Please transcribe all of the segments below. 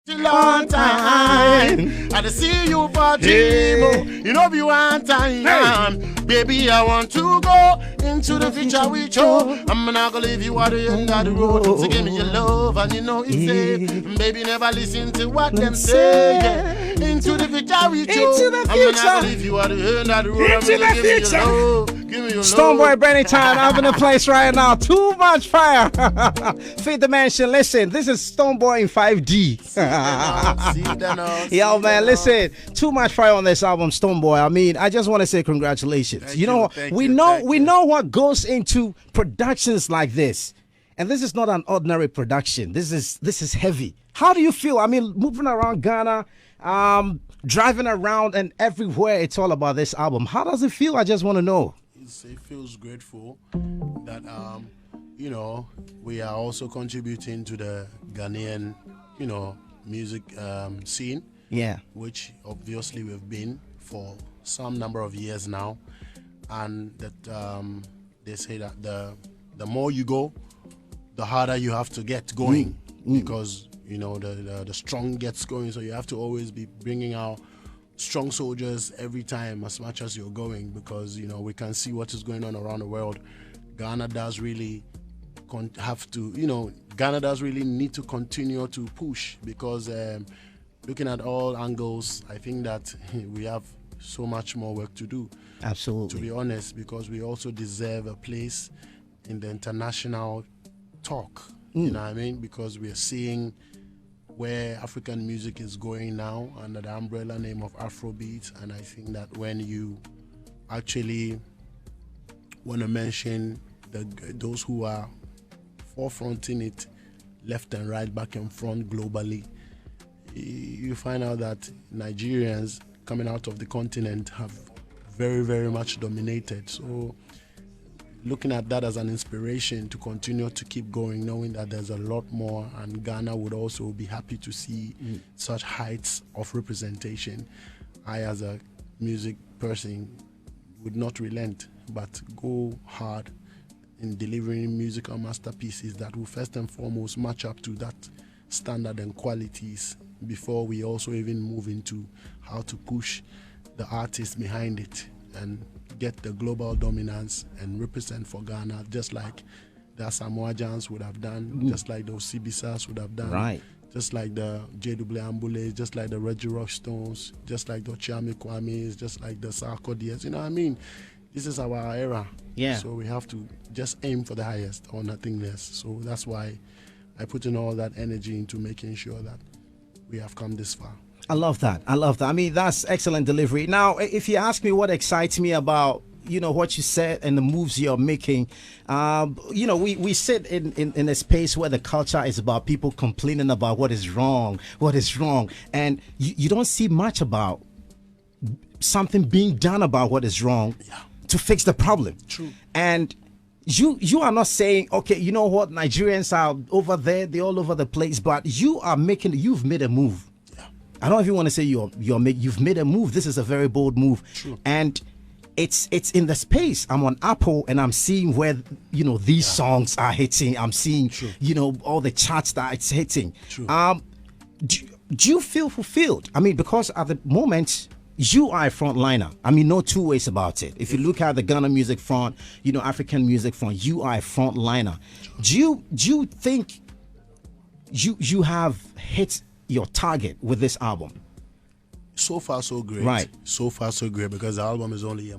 Long time, I see you for dream. You know, be one time, baby. I want to go into the future with you. I'm not gonna leave you at the end of the road. So give me your love, and you know it's safe. Baby, never listen to what them say. Yeah. Into the future with you. Into the future. I'm not gonna leave you at the end of the road. Into the future. Give me your Stonebwoy Bennytown, I'm in the place right now. Too much fire. Fifth Dimension, listen, this is Stonebwoy in 5D. Yo, man, listen, too much fire on this album, Stonebwoy. I mean, I just want to say congratulations. We know what goes into productions like this. And this is not an ordinary production. This is heavy. How do you feel? I mean, moving around Ghana, driving around and everywhere, it's all about this album. How does it feel? I just want to know. It feels grateful that we are also contributing to the Ghanaian music scene, which obviously we've been for some number of years now, and that they say that the more you go, the harder you have to get going, because the strong gets going, so you have to always be bringing out strong soldiers every time as much as you're going, because we can see what is going on around the world. Ghana does really Ghana does really need to continue to push, because looking at all angles, I think that we have so much more work to do. Absolutely. To be honest, because we also deserve a place in the international talk. You know what I mean? Because we are seeing where African music is going now under the umbrella name of Afrobeat, and I think that when you actually want to mention those who are forefronting it, left and right, back and front globally, you find out that Nigerians coming out of the continent have very, very much dominated. So looking at that as an inspiration to continue to keep going, knowing that there's a lot more, and Ghana would also be happy to see such heights of representation. I, as a music person, would not relent, but go hard in delivering musical masterpieces that will first and foremost match up to that standard and qualities before we also even move into how to push the artists behind it and get the global dominance and represent for Ghana, just like the Samoajans would have done, just like those Sibisas would have done, right? Just like the J.W. Ambule, just like the Reggie Rockstones, just like the Chiami Kwames, just like the Sarko Diaz. You know what I mean? This is our era. Yeah. So we have to just aim for the highest or nothing less. So that's why I put in all that energy into making sure that we have come this far. I love that. I mean, that's excellent delivery. Now, if you ask me what excites me about, what you said and the moves you're making, we sit in a space where the culture is about people complaining about what is wrong. And you don't see much about something being done about what is wrong to fix the problem. True. And you are not saying, okay, you know what, Nigerians are over there, they're all over the place, but you've made a move. I don't know if you want to say you've made a move. This is a very bold move. True. And it's in the space. I'm on Apple and I'm seeing where these songs are hitting. I'm seeing all the charts that it's hitting. True. Do you feel fulfilled? I mean, because at the moment you are a frontliner. I mean, no two ways about it. If you look at the Ghana music front, African music front, you are a frontliner. Do you think you have hit your target with this album? So far, so great. Right. So far, so great, because the album is only a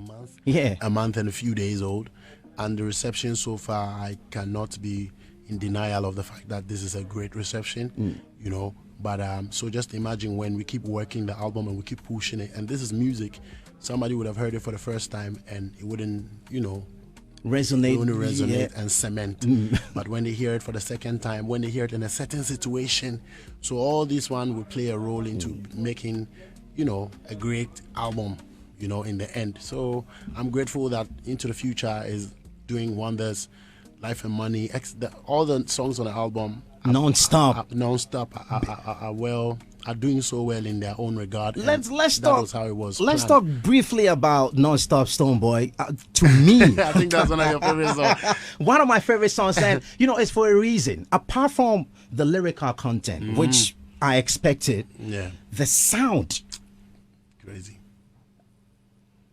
month and a few days old, and the reception so far, I cannot be in denial of the fact that this is a great reception. But so just imagine when we keep working the album and we keep pushing it, and this is music. Somebody would have heard it for the first time and it wouldn't, resonate and cement. But when they hear it for the second time, when they hear it in a certain situation, so all this one will play a role into making, a great album, in the end. So I'm grateful that Into the Future is doing wonders. Life and Money, all the songs on the album non-stop are doing so well in their own regard. Let's that talk. Was how it was. Let's planned. talk briefly about Non-Stop, Stonebwoy. To me, I think that's one of your favorite songs. One of my favorite songs, and it's for a reason. Apart from the lyrical content, which I expected. Yeah. The sound. Crazy.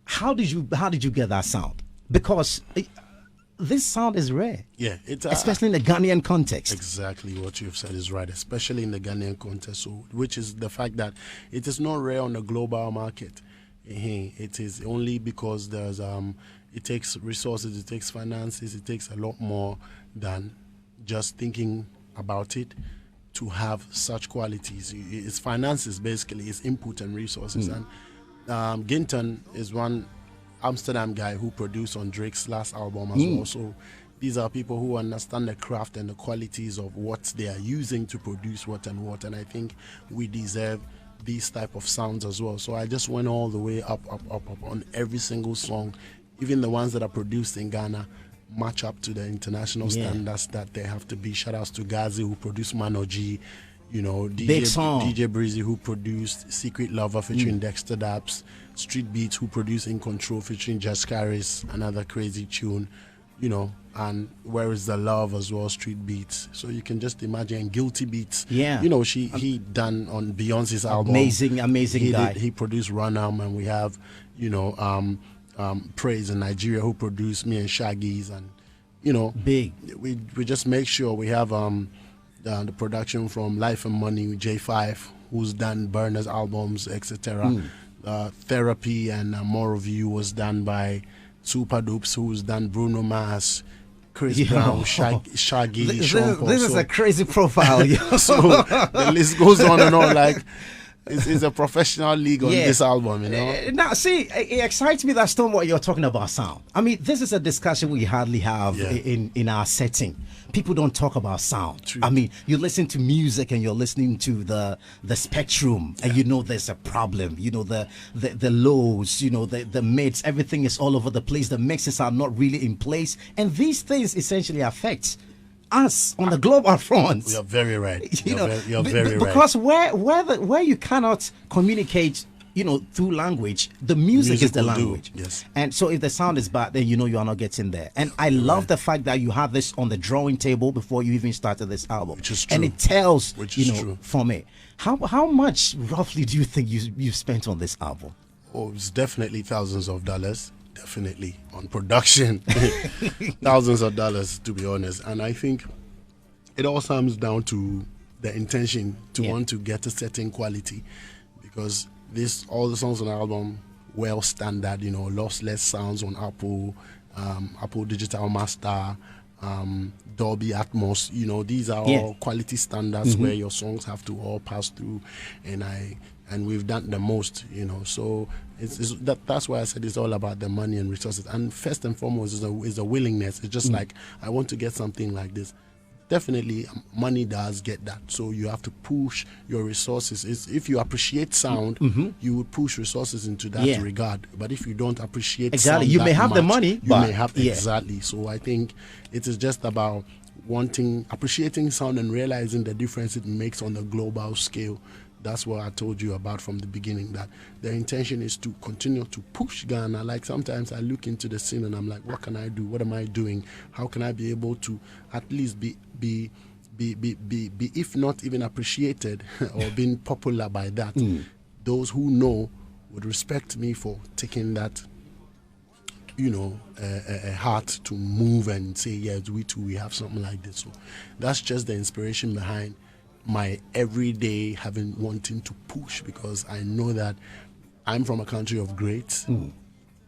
How did you get that sound? Because this sound is rare. Yeah, it's especially in the Ghanaian context. Exactly what you've said is right, especially in the Ghanaian context. So, which is the fact that it is not rare on the global market. It is only because there's it takes resources, it takes finances, it takes a lot more than just thinking about it to have such qualities. It's finances basically, it's input and resources. And Ginton is one Amsterdam guy who produced on Drake's last album as well. So these are people who understand the craft and the qualities of what they are using to produce what. And I think we deserve these type of sounds as well. So I just went all the way up on every single song. Even the ones that are produced in Ghana match up to the international standards that they have to be. Shout outs to Gazi who produced Mano G, DJ Breezy who produced Secret Lover featuring Dexter Daps, Street Beats who produced In Control featuring Just Caris, another crazy tune, and Where Is the Love as well, Street Beats. So you can just imagine Guilty Beats. Yeah. He done on Beyonce's album. Amazing guy. He produced Runam, and we have, Praise in Nigeria who produced Me and Shaggy's, and big. We just make sure we have the production from Life and Money with J5 who's done Burner's albums, etc. Therapy and More of You was done by Super Dupes, who's done Bruno Mars, Chris Brown, Shaggy, Sean Paul. This is a crazy profile. So the list goes on and on. Like it's a professional league on this album, Now, see, it excites me that Stonebwoy, you're talking about sound. I mean, this is a discussion we hardly have in our setting. People don't talk about sound. True. I mean, you listen to music and you're listening to the spectrum, and there's a problem. The lows, the mids, everything is all over the place. The mixes are not really in place, and these things essentially affect us on the global front. You're very right. You're very right. Because where you cannot communicate, through language, the music is the language. Yes. And so if the sound is bad, then you are not getting there. And I love the fact that you have this on the drawing table before you even started this album. Which is true. And it tells, true. for me. How much roughly do you think you spent on this album? Oh, it's definitely thousands of dollars. Definitely on production. Thousands of dollars, to be honest. And I think it all comes down to the intention to want to get a certain quality, because all the songs on the album, well standard, lossless sounds on Apple Digital Master, Dolby Atmos, these are all quality standards where your songs have to all pass through, and we've done the most, so that's why I said it's all about the money and resources. And first and foremost is a willingness. It's just like, I want to get something like this. Definitely money does get that, so you have to push your resources. If you appreciate sound, you would push resources into that regard. But if you don't appreciate sound, you may have the money, exactly. So I think it is just about appreciating sound and realizing the difference it makes on the global scale. That's what I told you about from the beginning, that the intention is to continue to push Ghana. Like, sometimes I look into the scene and I'm like, what can I do? What am I doing? How can I be able to at least be if not even appreciated or being popular by that? Those who know would respect me for taking that, a heart to move and say, yes, we too, we have something like this. So that's just the inspiration behind my everyday wanting to push, because I know that I'm from a country of greats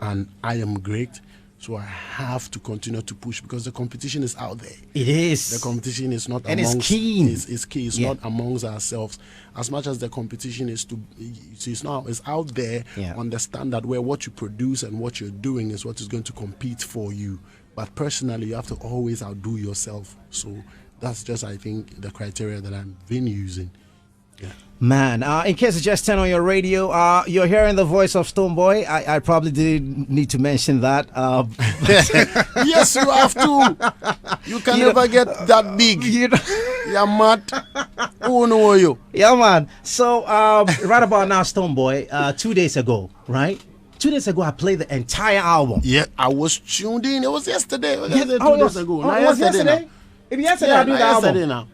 and I am great, so I have to continue to push, because the competition is out there. It is. The competition is not and amongst, it's keen. It's key. It's not amongst ourselves. As much as the competition is it's out there on the standard where what you produce and what you're doing is what is going to compete for you. But personally, you have to always outdo yourself. So that's just, I think, the criteria that I've been using. Yeah. Man, in case you just turn on your radio, you're hearing the voice of Stonebwoy. I probably didn't need to mention that. Yes, you have to. You can never get that big. You're mad. Oh, no, you. Yeah, man. So, right about now, Stonebwoy, 2 days ago, right? 2 days ago, I played the entire album. Yeah, I was tuned in. It was yesterday. It was yesterday? If yesterday, I do the album. Now.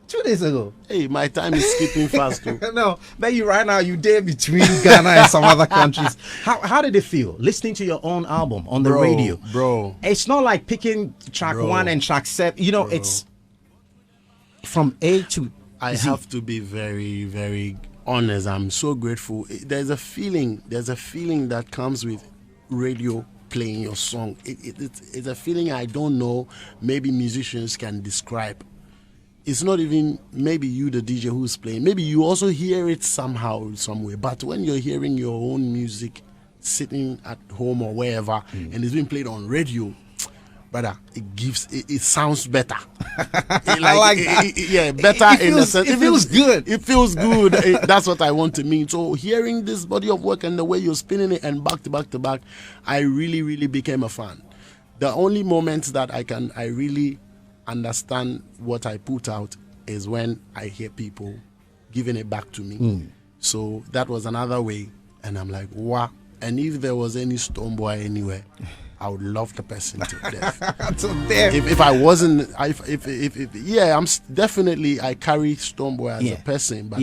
2 days ago. Hey, my time is skipping fast too. No, but you right now you there between Ghana and some other countries. How did it feel listening to your own album on the radio, bro? It's not like picking track 1 and track 7. You know, it's from A to I Z. have to be very, very honest. I'm so grateful. There's a feeling that comes with radio playing your song. It's a feeling I don't know. Maybe musicians can describe. It's not even maybe you, the DJ who's playing. Maybe you also hear it somehow, somewhere. But when you're hearing your own music sitting at home or wherever, and it's being played on radio, brother, it sounds better. I like that. Better in the sense. It feels good. It feels good. That's what I want to mean. So hearing this body of work and the way you're spinning it and back to back to back, I really, really became a fan. The only moments that I really understand what I put out is when I hear people giving it back to me. So that was another way, and I'm like, wow. And if there was any Stonebwoy anywhere, I would love the person to death. If I wasn't, definitely I carry Stonebwoy as a person, but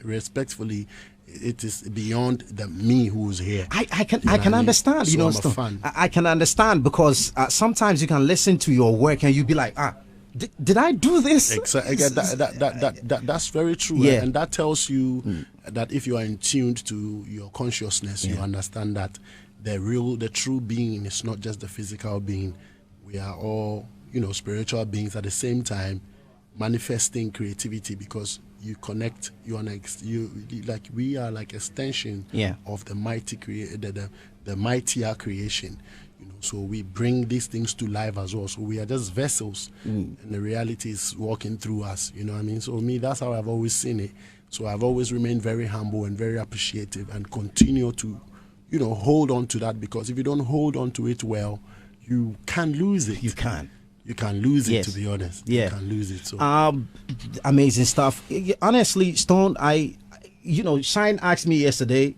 respectfully, it is beyond the me who's here. I can understand. So I'm a fan. I can understand because sometimes you can listen to your work and you be like, did I do this? Exactly. That's very true. Yeah. And that tells you that if you are in tune to your consciousness, you understand that the true being is not just the physical being. We are all, spiritual beings at the same time, manifesting creativity because you connect. We are like extension of the mighty the mightier creation. So we bring these things to life as well. So we are just vessels, and the reality is walking through us. You know what I mean? So me, that's how I've always seen it. So I've always remained very humble and very appreciative, and continue to, hold on to that, because if you don't hold on to it well, you can lose it. You can lose it, to be honest. You can lose it. So amazing stuff. Honestly, Stone, Shine asked me yesterday.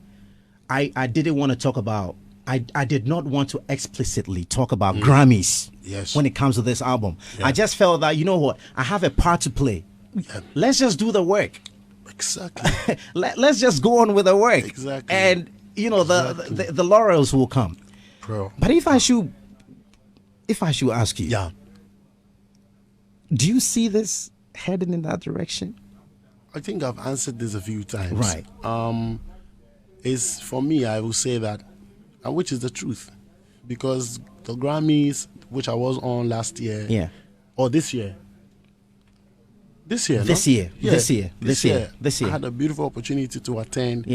I didn't want to talk about. I did not want to explicitly talk about Grammys when it comes to this album. I just felt that, I have a part to play. Let's just do the work. Exactly. Let's just go on with the work. Exactly. And, the laurels will come. Bro. But if I should ask you, do you see this heading in that direction? I think I've answered this a few times. Right. Is for me, I will say that, and which is the truth, because the Grammys, which I was on last year, or this year, I had a beautiful opportunity to attend,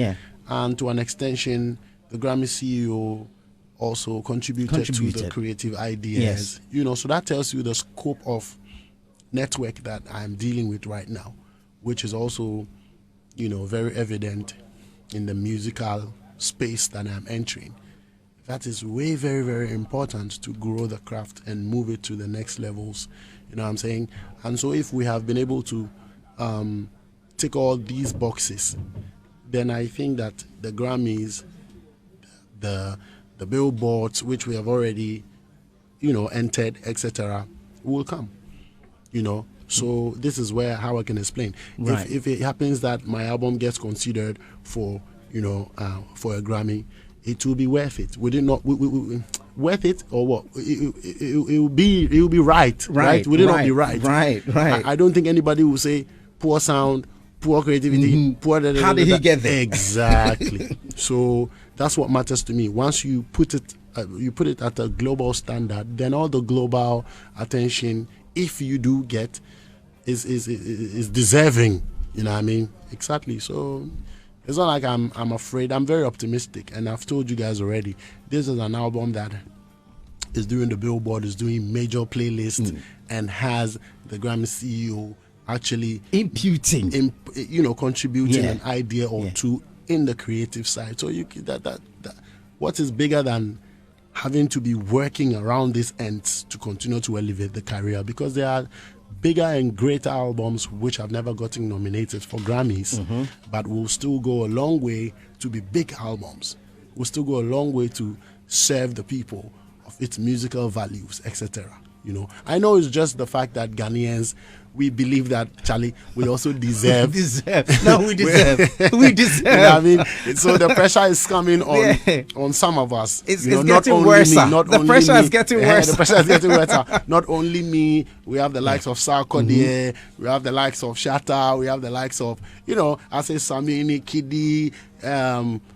and to an extension, the Grammy CEO also contributed to the creative ideas. So that tells you the scope of network that I'm dealing with right now, which is also, very evident in the musical space that I'm entering. That is way, very, very important to grow the craft and move it to the next levels. You know what I'm saying? And so if we have been able to tick all these boxes, then I think that the Grammys, the billboards, which we have already, entered, etc., will come. So this is how I can explain. Right. If it happens that my album gets considered for a Grammy, it will be worth it. Would it not? Worth it or what? It will be right. Would it not be right? Right. I don't think anybody will say poor sound, poor creativity, poor. How did he get there? Exactly. So that's what matters to me. Once you put it at a global standard, then all the global attention, if you do get, is deserving. You know what I mean? Exactly. So it's not like I'm afraid. I'm very optimistic, and I've told you guys already. This is an album that is doing the Billboard, is doing major playlists, and has the Grammy CEO actually imputing, contributing an idea or two in the creative side. So that what is bigger than having to be working around these ends to continue to elevate the career, because there are bigger and greater albums which have never gotten nominated for Grammys, but will still go a long way to be big albums. Will still go a long way to serve the people of its musical values, etc. I know it's just the fact that Ghanaians we believe that, Charlie, we also deserve. No, we deserve. We deserve. You know what I mean? So the pressure is coming on some of us. It's getting worse. The pressure is getting worse. The pressure is getting worse. Not only me, we have the likes of Sarkodie, we have the likes of Shatta, we have the likes of, I say Samini, Kidi,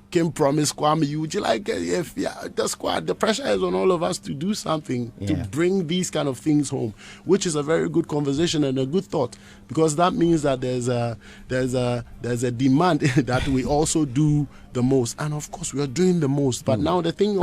Kim Promise, Kwame Yuji. Like, the squad, the pressure is on all of us to do something to bring these kind of things home, which is a very good conversation and a good thought, because that means that there's a demand that we also do the most, and of course we are doing the most. But now the thing